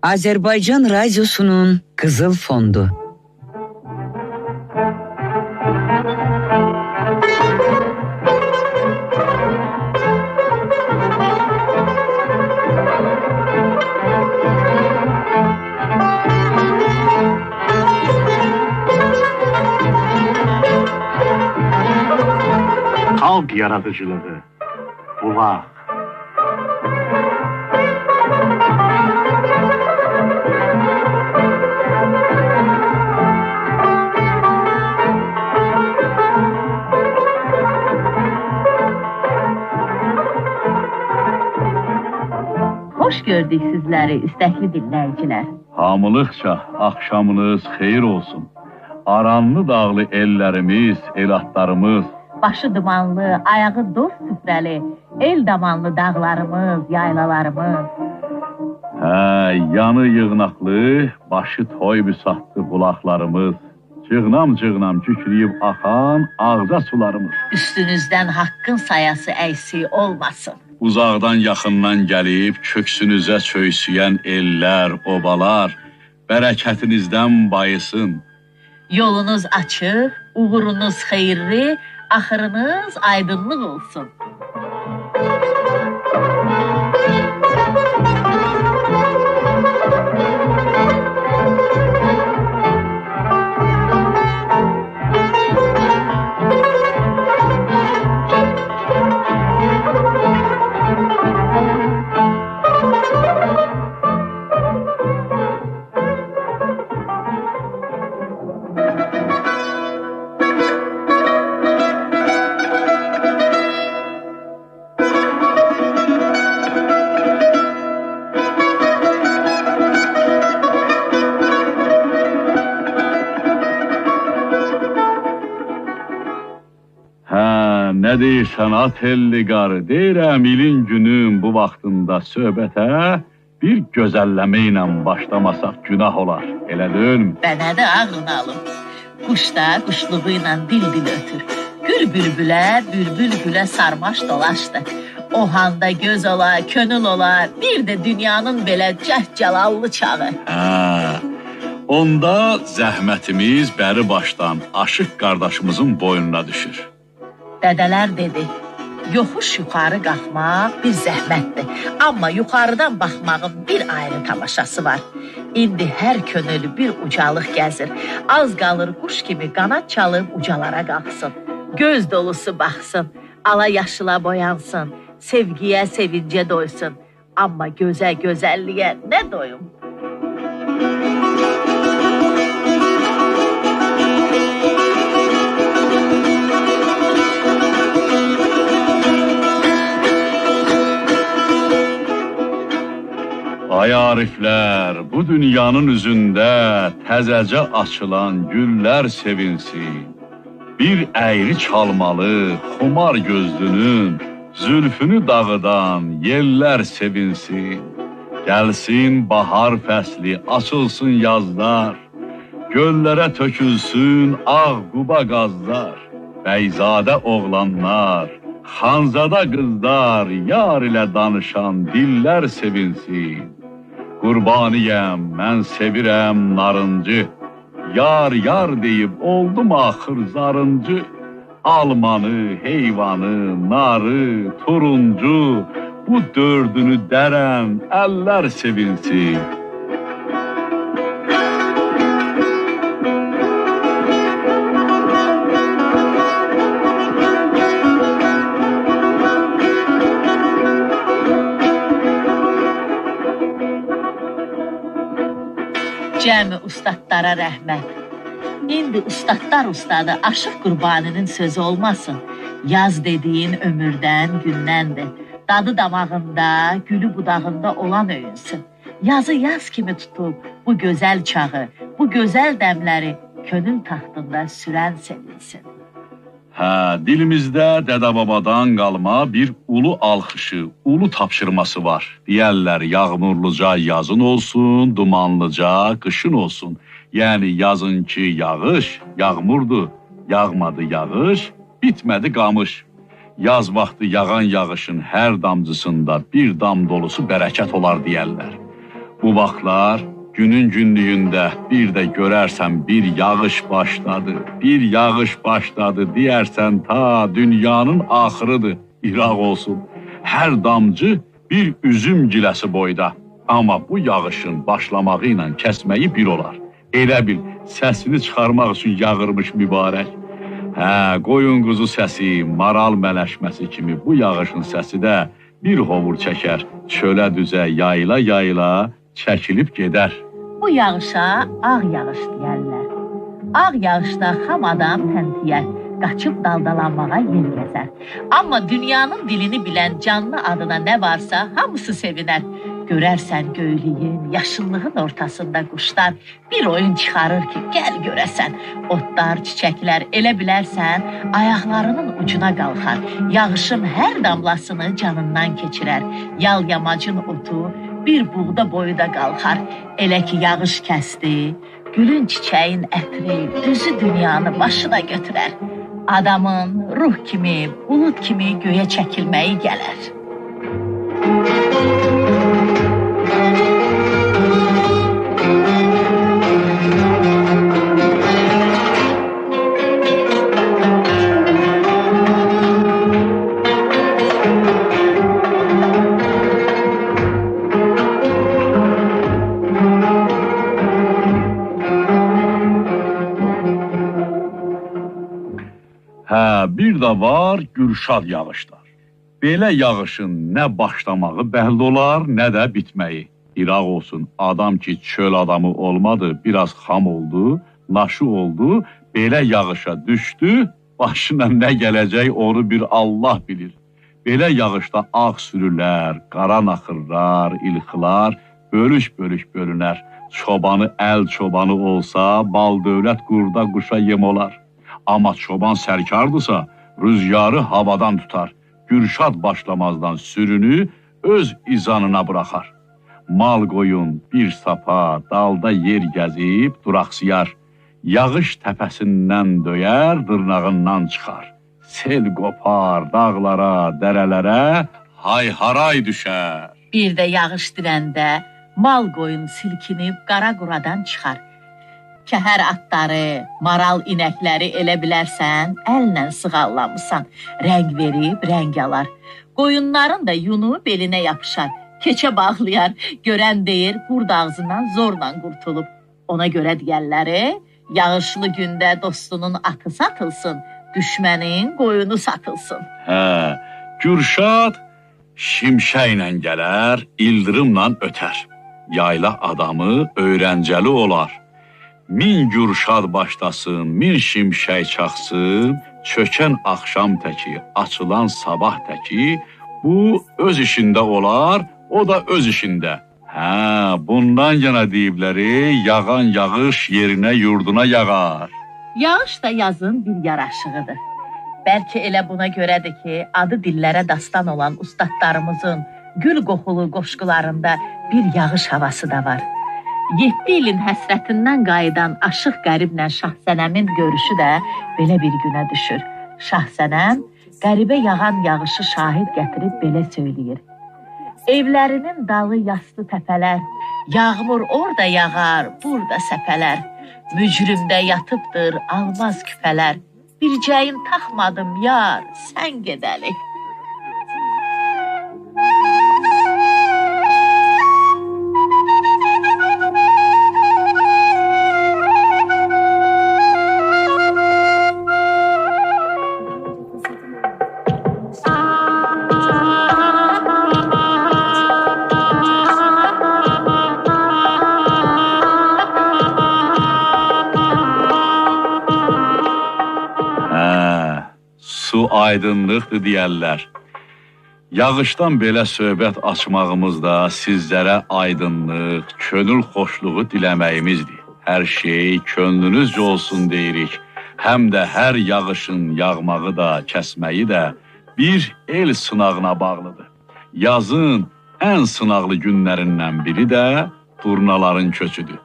Azerbaycan Radyosu'nun Kızıl Fondu. Halk yaratıcılığı, bulaq. Hoş gördük sizleri istekli dinleyiciler. Hamılıqca axşamınız xeyir olsun. Aranlı dağlı ellərimiz, elatlarımız, Başı dumanlı, ayağı dost süfrəli, el damanlı dağlarımız, yaylalarımız. yanı yığnaqlı, başı toy büsatlı bulaqlarımız, cığnam-cığnam kükrəyib axan ağza sularımız. Üstünüzdən haqqın sayası əksik olmasın. Uzaqdan yaxından gəlib köksünüzə çöysüyən ellər, obalar, bərəkətinizdən bayısın. Yolunuz açıq, uğurunuz xeyirli, axırınız aydınlıq olsun. Nə deyirsən at elli qarı, deyirəm ilin günün bu vaxtında söhbətə bir gözəlləmə ilə başlamasaq günah olar, elə deyilmi? Bənədə ağrını alım. Quş da quşluğu ilə dil-dil ötür. Gül bülbülə, bülbül gülə sarmaş dolaşdı. O handa göz ola, könül ola, bir də dünyanın belə cəhcəlallı çağı. Onda zəhmətimiz bəri başdan aşıq qardaşımızın boynuna düşür. Dədələr dedi, yoxuş yuxarı qalxmaq bir zəhmətdir. Amma yuxarıdan baxmağın bir ayrı tamaşası var. İndi hər könül bir ucalıq gəzir. Az qalır quş kimi qanad çalıb ucalara qalxsın. Göz dolusu baxsın, ala yaşıla boyansın, sevgiyə, sevincə doysun. Amma gözə, gözəlliyə nə doyum? Ay ariflər, bu dünyanın üzündə təzəcə açılan güllər sevinsin. Bir əyri çalmalı, xumar gözlünün zülfünü dağıdan yellər sevinsin. Gəlsin bahar fəsli, açılsın yazlar, göllərə tökülsün ağ quba qazlar. Bəyzadə oğlanlar, xanzada qızlar, yar ilə danışan dillər sevinsin. Qurbaniyəm, mən sevirəm narıncı, yar yar deyib oldum axır zarıncı. Almanı, heyvanı, narı, turuncu, bu dördünü dərən əllər sevinsin. Cəmi ustadlara rəhmət. İndi ustadlar ustadı Aşıq Qurbaninin sözü olmasın. Yaz dediyin ömürdən, gündəndir. Dadı damağında, gülü budağında olan öyünsün. Yazı yaz kimi tutub bu gözəl çağı, bu gözəl dəmləri könül taxtında sürən sevinsin. Dilimizdə dədə-babadan qalma bir ulu alxışı, ulu tapşırması var. Deyərlər, yağmurluca yazın olsun, dumanlıca qışın olsun. Yəni yazın ki yağış, yağmurdur, yağmadı yağış, bitmədi qamış. Yaz vaxtı yağan yağışın hər damcısında bir dam dolusu bərəkət olar deyərlər. Bu vaxtlar günün günlüyündə bir də görərsən bir yağış başladı, bir yağış başladı deyərsən ta dünyanın axırıdır, İraq olsun. Hər damcı bir üzüm giləsi boyda. Amma bu yağışın başlamağı ilə kəsməyi bir olar. Elə bil səsini çıxarmaq üçün yağırmış mübarək. Qoyun quzu səsi, maral mələşməsi kimi bu yağışın səsi də bir hovur çəkər, çölə düzə yayla yayla çəkilib gedər. Bu yağışa ağ yağış deyərlər. Ağ yağışda xam adam təntiyər, qaçıb daldalanmağa yer gəzər. Amma dünyanın dilini bilən canlı adına nə varsa hamısı sevinər. Görərsən göylüyün, yaşıllığın ortasında quşlar bir oyun çıxarır ki, gəl görəsən. Otlar, çiçəklər elə bilərsən, ayaqlarının ucuna qalxar. Yağışın hər damlasını canından keçirər. Yal yamacın otu bir buğda boyu da qalxar. Elə ki, yağış kəsdi, gülün çiçəyin ətri düzü dünyanı başına götürər. Adamın ruh kimi, bulut kimi göyə çəkilməyi gələr. Bir də var gürşad yağışlar. Belə yağışın nə başlamağı bəlli olar, nə də bitməyi. İraq olsun, adam ki çöl adamı olmadı, biraz xam oldu, naşı oldu, belə yağışa düşdü, başına nə gələcək onu bir Allah bilir. Belə yağışda ağ sürülər, qara naxırlar, ilxılar, bölük-bölük bölünər. Çobanı əl çobanı olsa, bal dövlət qurda quşa yem olar. Amma çoban sərkardırsa, rüzgarı havadan tutar. Gürşad başlamazdan sürünü öz izanına bıraxar. Mal qoyun bir sapa, dalda yer gəzib duraqsıyar. Yağış təpəsindən döyər, dırnağından çıxar. Sel qopar dağlara, dərələrə, hay-haray düşər. Bir də yağış dirəndə mal qoyun silkinib qara quradan çıxar. Kəhər atları, maral inəkləri elə bilərsən, əllə sığallamısan, rəng verib rəng alar. Qoyunların da yunu belinə yapışar, keçə bağlayar, görən deyir, qurd ağzından zorla qurtulub. Ona görə deyərləri, yağışlı gündə dostunun atı satılsın, düşmənin qoyunu satılsın. Gürşad şimşəklə gələr, ildırımla ötər. Yayla adamı öyrəncəli olar. Min gürşad başlasın, min şimşək çaxsın, çökən axşam təki, açılan sabah təki, bu öz işində olar, o da öz işində. Bundan yana deyibləri, yağan yağış yerinə yurduna yağar. Yağış da yazın bir yaraşığıdır. Bəlkə elə buna görədir ki, adı dillərə dastan olan ustadlarımızın gül qoxulu qoşqularında bir yağış havası da var. 7 ilin həsrətindən qayıdan aşıq qəriblə Şahsənəmin görüşü də belə bir günə düşür. Şahsənəm qəribə yağan yağışı şahid gətirib belə söyləyir. Evlərinin dalı yastı təpələr, yağmur orada yağar, burada səpələr. Mücrümdə yatıbdır almaz küpələr, bircəyin taxmadım yar, sən gedəli. Su aydınlıqdır deyərlər. Yağışdan belə söhbət açmağımız da sizlərə aydınlıq, könül xoşluğu diləməyimizdir. Hər şey könlünüzcə olsun deyirik. Həm də hər yağışın yağmağı da, kəsməyi də bir el sınağına bağlıdır. Yazın ən sınaqlı günlərindən biri də durnaların köçüdür.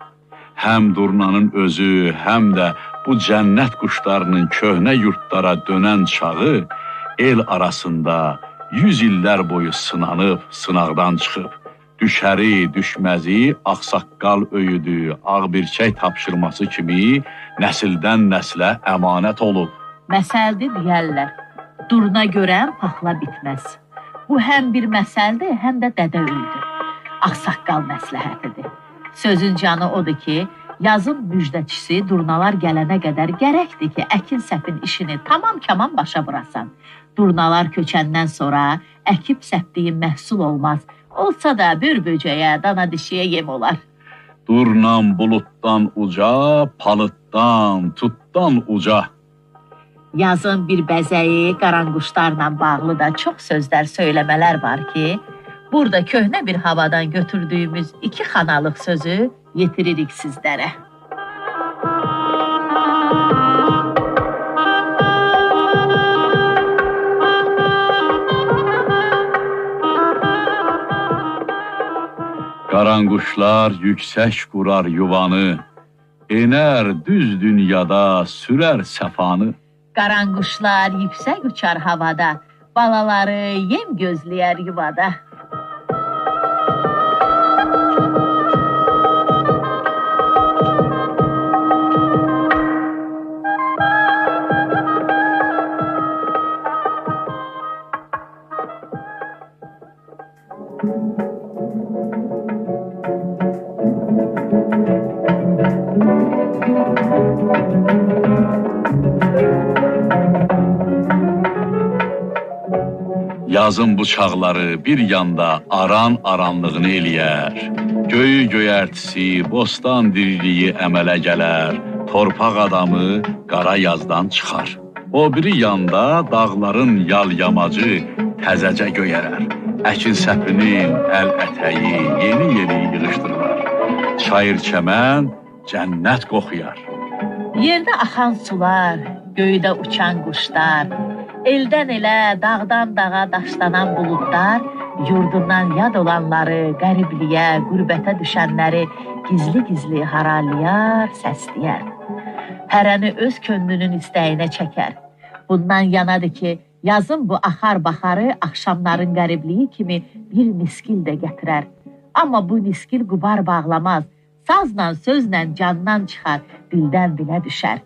Həm durnanın özü, həm də bu cənnət quşlarının köhnə yurtlara dönən çağı el arasında 100 illər boyu sınanıb, sınaqdan çıxıb, Düşəri, düşməzi, ağsaqqal öyüdü, ağbirçək tapşırması kimi nəsildən nəslə əmanət olub. Məsəldir deyərlər, duruna görən paxla bitməz. Bu həm bir məsəldir, həm də dədə öyüdür. Ağsaqqal məsləhətidir. Sözün canı odur ki, yazın müjdəçisi durnalar gələnə qədər gərəkdir ki, əkin səpin işini tamam başa vurasan. Durnalar köçəndən sonra əkib səpdiyin məhsul olmaz. Olsa da bir böcəyə, dana dişiyə yem olar. Durnan buluddan uca, palıtdan, tutdan uca. Yazın bir bəzəyi, qaranquşlarla bağlı da çox sözlər, söyləmələr var ki, burada köhnə bir havadan götürdüyümüz 2 xanalıq sözü yetiririk sizlərə. Qaranquşlar yüksək qurar yuvanı, enər düz dünyada sürər səfanı. Qaranquşlar yüksək uçar havada, balaları yem gözləyər yuvada. Yazın bıçaqları bir yanda aranlığını eləyər. Göyü göyərtisi, bostan diriliyi əmələ gələr. Torpaq adamı qara yazdan çıxar. O biri yanda dağların yal-yamacı təzəcə göyərər. Əkin səpinin əl ətəyi yeni yığışdırılar. Çayır çəmən cənnət qoxuyar. Yerdə axan sular, göydə uçan quşlar, eldən elə, dağdan dağa daşlanan buludlar, yurdundan yad olanları, qəribliyə, qürbətə düşənləri gizli-gizli haralayar, səsləyər. Hərəni öz könlünün istəyinə çəkər. Bundan yanadır ki, yazın bu axar-baxarı axşamların qəribliyi kimi bir niskil də gətirər. Amma bu niskil qubar bağlamaz, sazla, sözlə candan çıxar, dildən dilə düşər.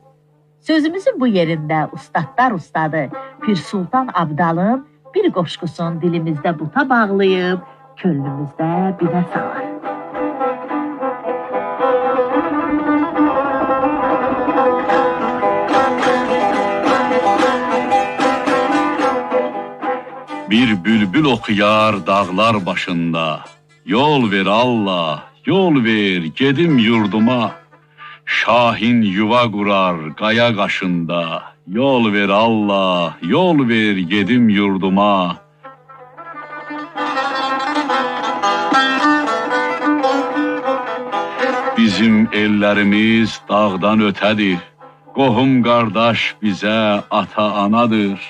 Sözümüzün bu yerində ustadlar ustadı Pir Sultan Abdalın bir qoşqusun dilimizdə buta bağlayıb, könlümüzdə binə salar. Bir bülbül oxuyar dağlar başında, yol ver Allah, yol ver gedim yurduma. Şahin yuva qurar qaya qaşında, yol ver Allah, yol ver gedim yurduma. Bizim ellərimiz dağdan ötədir, qohum qardaş bizə ata-anadır.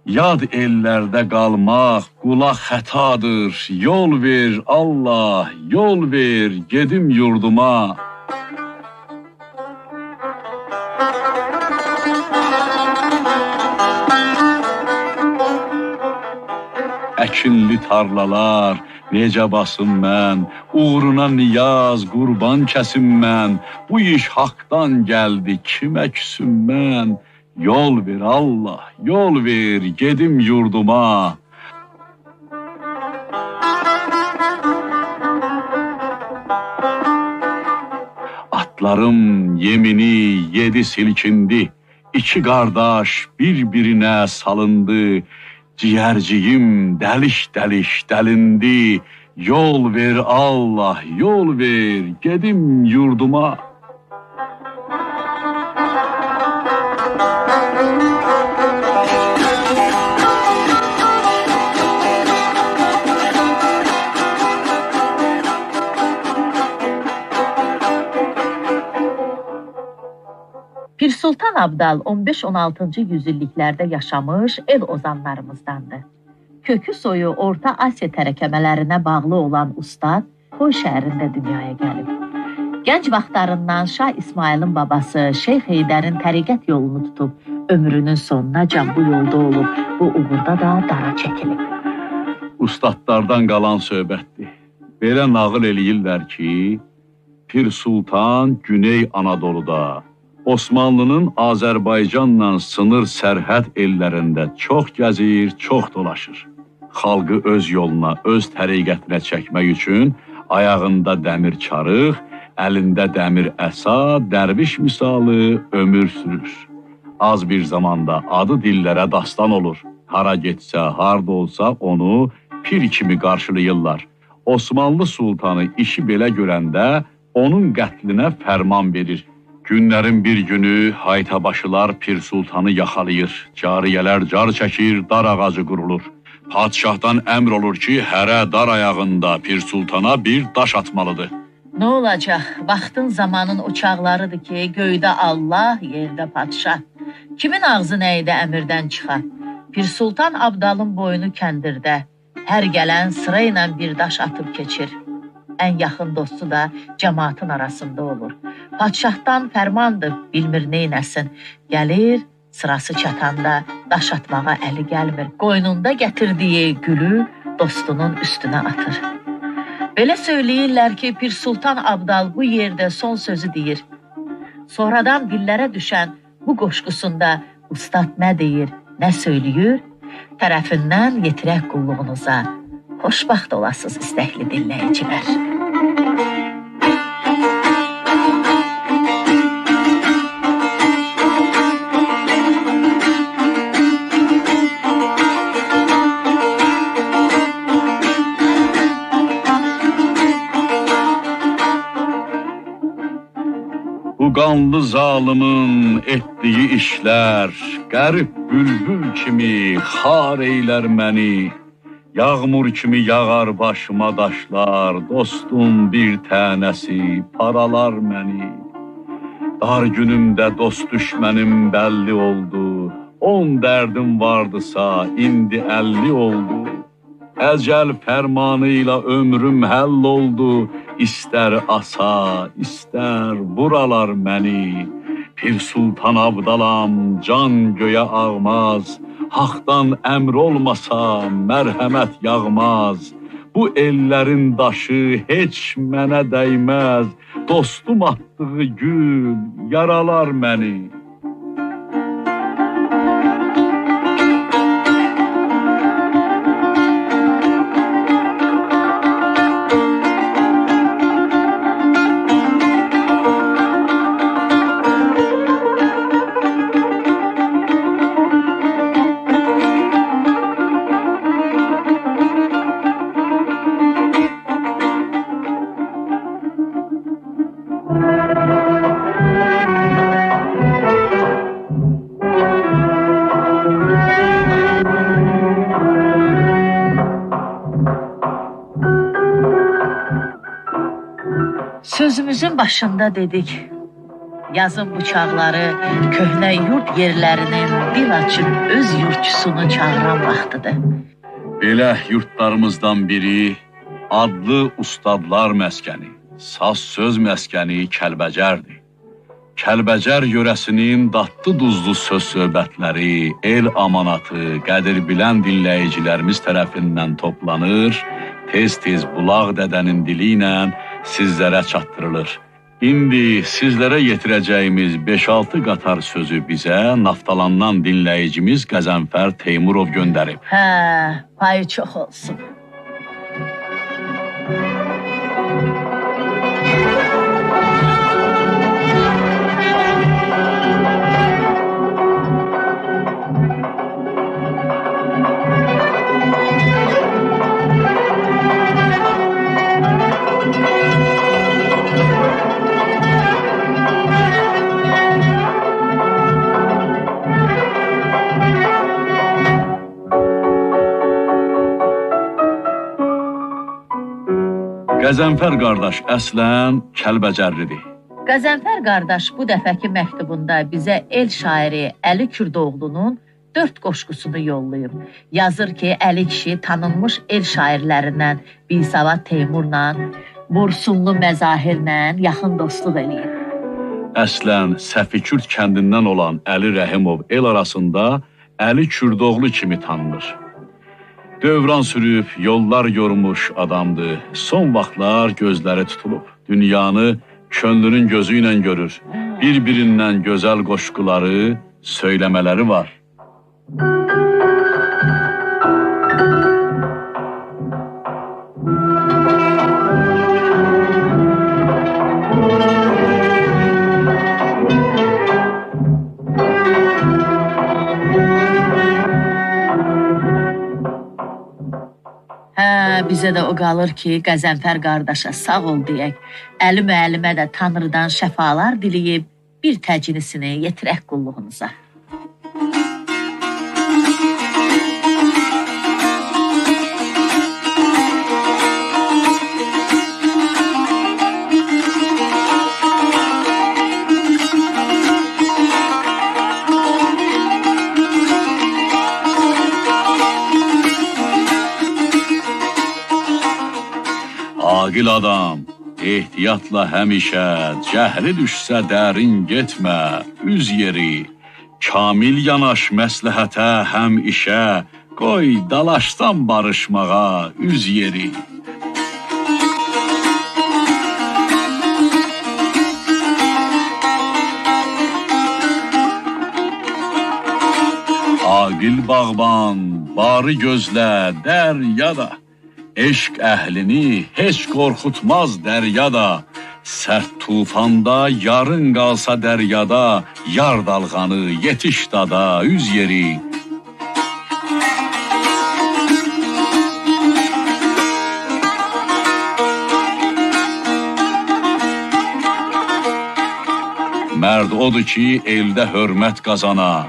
Yad ellərdə qalmaq qula xətadır, yol ver Allah, yol ver gedim yurduma. Əkinli tarlalar, necə basım mən, uğruna niyaz, qurban kəsim mən, bu iş haqdan gəldi, kimə küsüm mən, yol ver Allah, yol ver, gedim yurduma. Atlarım yemini yedi silkindi, iki qardaş bir-birinə salındı, ciyərciyim dəliş-dəliş dəlindi, yol ver Allah, yol ver, gedim yurduma. Pir Sultan Abdal 15-16-cı yüzilliklərdə yaşamış el ozanlarımızdandır. Kökü soyu Orta Asiya tərəkəmələrinə bağlı olan ustad Xoy şəhərində dünyaya gəlib. Gənc vaxtlarından Şah İsmailin babası Şeyx Heydərin təriqət yolunu tutub, ömrünün sonunacan bu yolda olub, bu uğurda da dara çəkilib. Ustadlardan qalan söhbətdir. Belə nağıl eləyirlər ki, Pir Sultan Güney Anadoluda, Osmanlının Azərbaycanla sınır sərhəd ellərində çox gəzir, çox dolaşır. Xalqı öz yoluna, öz təriqətinə çəkmək üçün ayağında dəmir çarıq, əlində dəmir əsa, dərviş misalı ömür sürür. Az bir zamanda adı dillərə dastan olur. Hara getsə, harda olsa onu pir kimi qarşılayırlar. Osmanlı Sultanı işi belə görəndə onun qətlinə fərman verir. Günlərin bir günü haytabaşılar Pir Sultanı yaxalayır. Cariyələr car çəkir, dar ağacı qurulur. Padişahdan əmr olur ki, hərə dar ayağında Pir Sultana bir daş atmalıdır. Nə olacaq? Vaxtın zamanın uçaqlarıdır ki, göydə Allah, yerdə padişah. Kimin ağzı nəydə əmirdən çıxar? Pir Sultan Abdalın boynu kəndirdə. Hər gələn sırayla bir daş atıb keçir. Ən yaxın dostu da cəmaatın arasında olur. Padişahdan fərmandır, bilmir neynəsin. Gəlir, sırası çatanda daş atmağa əli gəlmir. Qoynunda gətirdiyi gülü dostunun üstünə atır. Belə söyləyirlər ki, Pir Sultan Abdal bu yerdə son sözü deyir. Sonradan dillərə düşən bu qoşqusunda ustad nə deyir, nə söyləyir, tərəfindən yetirək qulluğunuza. Xoşbaxt olasınız istəkli dinləyicilər. Bu qanlı zalımın etdiyi işlər, qərib bülbül kimi xar eylər məni. Yağmur kimi yağar başıma daşlar, dostum bir tənəsi paralar məni. Dar günümdə dost düşmənim bəlli oldu, 10 dərdim vardısa, indi 50 oldu. Əcəl fərmanı ilə ömrüm həll oldu, İstər asa, istər buralar məni. Pir Sultan Abdalam, can göyə ağmaz, Haqdan əmr olmasa mərhəmət yağmaz. Bu ellərin daşı heç mənə dəyməz, dostum atdığı gül yaralar məni. Sözümüzün başında dedik, yazın bıçaqları, köhnə yurt yerlərinin dil açıb öz yurtçusunu çağıran vaxtıdır. Belə yurtlarımızdan biri adlı ustadlar məskəni, saz söz məskəni Kəlbəcərdir. Kəlbəcər yörəsinin dadlı duzlu söz söhbətləri, el amanatı, qədir bilən dinləyicilərimiz tərəfindən toplanır, tez-tez Bulaq dədənin dili ilə sizlərə çatdırılır. İndi sizlərə yetirəcəyimiz 5-6 qatar sözü bizə Naftalandan dinləyicimiz Qəzənfər Teymurov göndərib. Payı çox olsun. Qəzənfər qardaş əslən Kəlbəcərlidir. Qəzənfər qardaş bu dəfəki məktubunda bizə el şairi Əli Kürdoğlunun 4 qoşqusunu yollayıb. Yazır ki, Əli kişi tanınmış el şairlərindən Bisavad Teymurla, Bursunlu Məzahirlə yaxın dostluq eləyib. Əslən Səfi Kürd kəndindən olan Əli Rəhimov el arasında Əli Kürdoğlu kimi tanınır. Dövran sürüb, yollar yormuş adamdı. Son vaxtlar gözləri tutulub. Dünyanı könlünün gözü ilə görür. Bir-birindən gözəl qoşquları, söyləmələri var. Bizə də o qalır ki, Qəzənfər qardaşa sağ ol deyək. Əli müəllimə də Tanrıdan şəfalar diləyib, bir təcinisini yetirək qulluğunuza. Aqil adam, ehtiyatla həmişə, cəhri düşsə dərin getmə, üz yeri. Kamil yanaş məsləhətə həm işə, qoy dalaşdan barışmağa üz yeri. Aqil bağban, barı gözlə, dəryada. Eşq əhlini heç qorxutmaz dəryada. Sərt tufanda yarın qalsa dəryada, yar dalğanı yetiş dada üz yeri. Mərd odur ki, eldə hörmət qazana,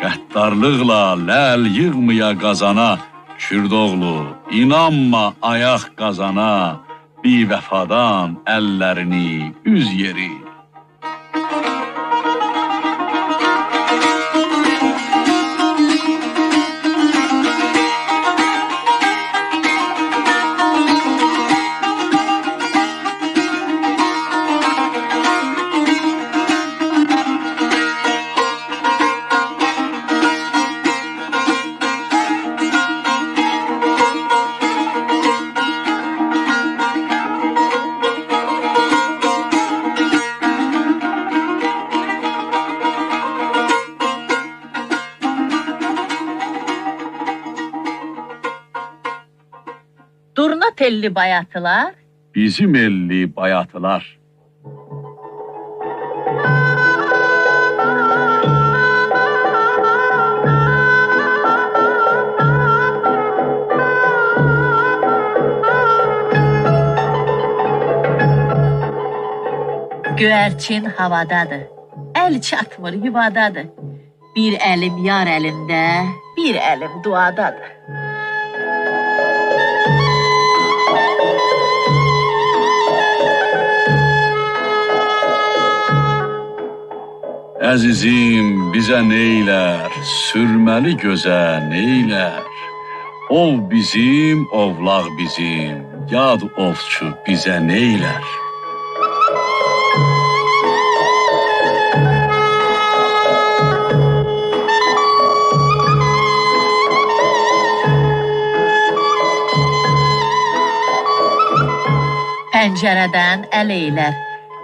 qəddarlıqla ləl yığmaya qazana. Kürdoğlu, inanma ayaq qazana, bir vəfadan əllərini üz yeri. Durna telli bayatılar, Bizim elli bayatılar. göyərçin havadadır, əl çatmır yuvadadır. Bir əlim yar əlində, bir əlim duadadır. Əzizim bizə neylər, sürməli gözə neylər? Ov bizim, ovlaq bizim, yad ovçu bizə neylər? Pəncərədən əl eylər,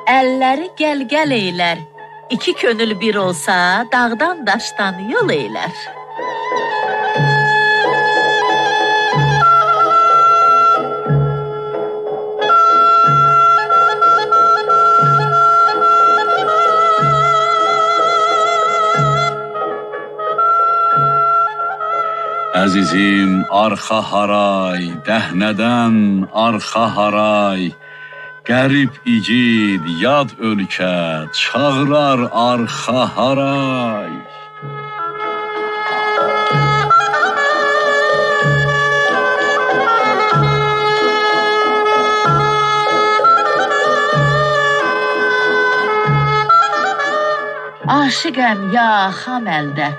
əlləri gəl-gəl eylər. İki könül bir olsa, dağdan daşdan yol eylər. Əzizim arxa haray, dəhnədən arxa haray. Qərib igid, yad ölkə, çağırar arxa haray. Aşıqəm ya xam əldə,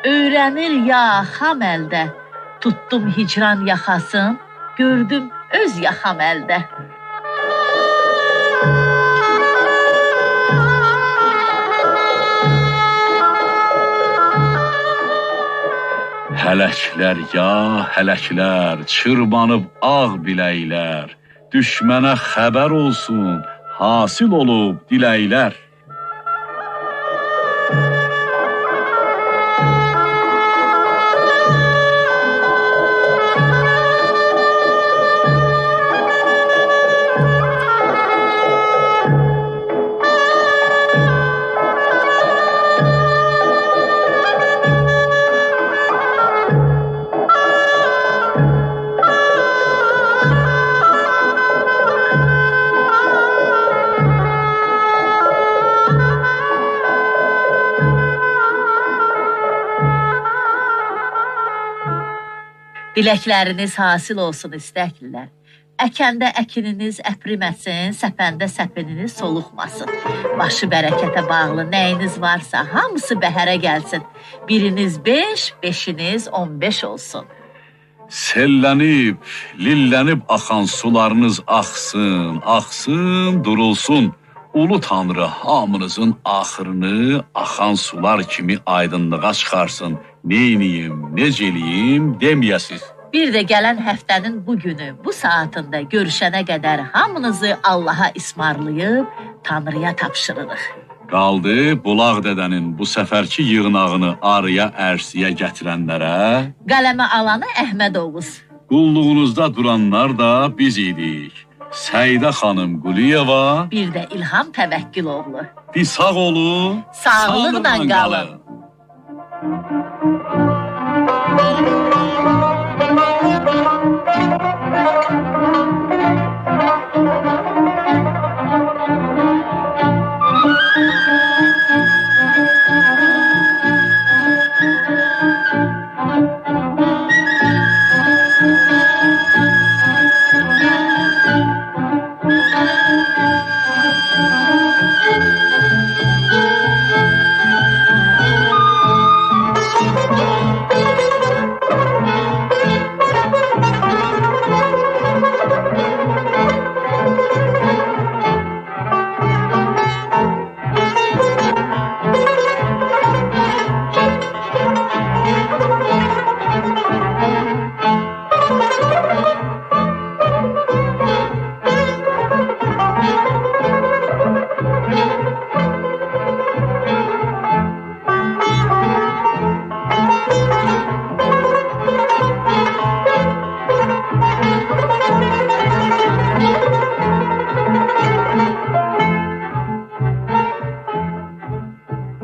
öyrənir ya xam əldə. Tutdum hicran yaxasın, gördüm öz yaxam əldə. Hələklər ya hələklər, çırmanıb ağ biləklər, düşmənə xəbər olsun, hasil olub diləklər. Diləkləriniz hasil olsun istəklilər. Əkəndə əkininiz əpriməsin, səpəndə səpininiz soluxmasın. Başı bərəkətə bağlı nəyiniz varsa hamısı bəhərə gəlsin. Biriniz 5, beşiniz 15 olsun. Sellənib, lillənib axan sularınız axsın, axsın, durulsun. Ulu Tanrı hamınızın axırını axan sular kimi aydınlığa çıxarsın. Neyniyim, necəliyim deməyəsiz. Bir də gələn həftənin bu günü, bu saatında görüşənə qədər hamınızı Allaha ismarlayıb Tanrıya tapşırırıq. Qaldı Bulaq dədənin bu səfərki yığınağını arıya ərsiyə gətirənlərə, Qələmə alanı Əhməd Oğuz. qulluğunuzda duranlar da biz idik. Səidə xanım Quliyeva, Bir də İlham Təvəkküloğlu. bir sağ olun, Sağlıqla sağlıqla qalın.